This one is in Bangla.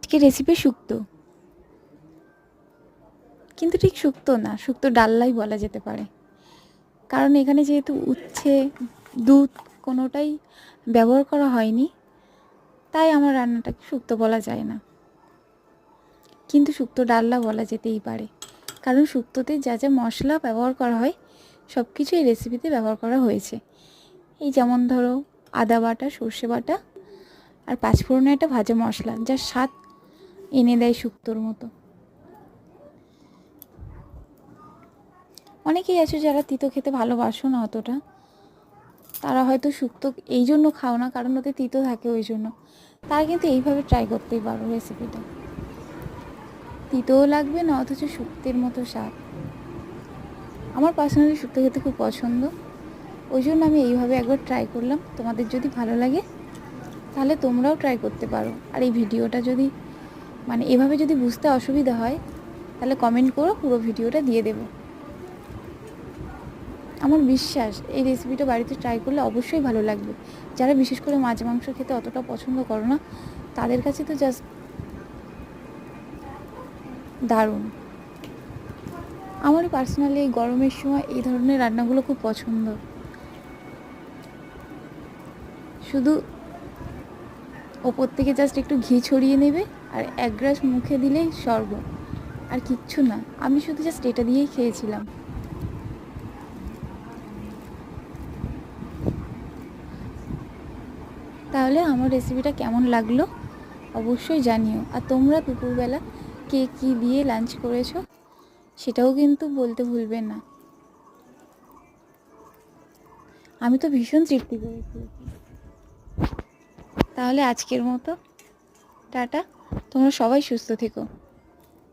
আজকে রেসিপি শুক্তো, কিন্তু ঠিক শুক্তো না, শুক্তো ডাললাই বলা যেতে পারে। কারণ এখানে যেহেতু উচ্ছে, দুধ কোনোটাই ব্যবহার করা হয়নি, তাই আমার রান্নাটাকে শুক্তো বলা যায় না। কিন্তু শুক্তো ডালনা বলা যেতেই পারে, কারণ শুক্তোতে যা যা মশলা ব্যবহার করা হয় সব কিছু এই রেসিপিতে ব্যবহার করা হয়েছে। এই যেমন ধরো আদা বাটা, সর্ষে বাটা আর পাঁচফোড়নের একটা ভাজা মশলা, যা স্বাদ এনে দেয় শুক্তোর মতো। অনেকেই আছে যারা তিতো খেতে ভালোবাসো না অতটা, তারা হয়তো শুক্তো এই জন্য খাও না কারণ ওতে তিতো থাকে, ওই জন্য। তারা কিন্তু এইভাবে ট্রাই করতেই পারো রেসিপিটা, তিতোও লাগবে না অথচ শুক্তের মতো স্বাদ। আমার পার্সোনালি শুক্তো খেতে খুব পছন্দ, ওই জন্য আমি এইভাবে একবার ট্রাই করলাম। তোমাদের যদি ভালো লাগে তাহলে তোমরাও ট্রাই করতে পারো। আর এই ভিডিওটা যদি এভাবে যদি বুঝতে অসুবিধা হয় তাহলে কমেন্ট করো, পুরো ভিডিওটা দিয়ে দেবো। আমার বিশ্বাস এই রেসিপিটা বাড়িতে ট্রাই করলে অবশ্যই ভালো লাগবে। যারা বিশেষ করে মাছ মাংস খেতে অতটা পছন্দ করো না, তাদের কাছে তো জাস্ট দারুণ। আমারও পার্সোনালি এই গরমের সময় এই ধরনের রান্নাগুলো খুব পছন্দ। শুধু ওপর থেকে জাস্ট একটু ঘি ছড়িয়ে নেবে আর এক গ্লাস মুখে দিলেই স্বর্গ, আর কিচ্ছু না। আমি শুধু জাস্ট এটা দিয়েই খেয়েছিলাম। তাহলে আমার রেসিপিটা কেমন লাগলো অবশ্যই জানিও। আর তোমরা দুপুরবেলা কে কী দিয়ে লাঞ্চ করেছো সেটাও কিন্তু বলতে ভুলবে না। আমি তো ভীষণ তৃপ্তি পেয়েছি। তাহলে আজকের মতো টাটা, তোমরা সবাই সুস্থ থেকো।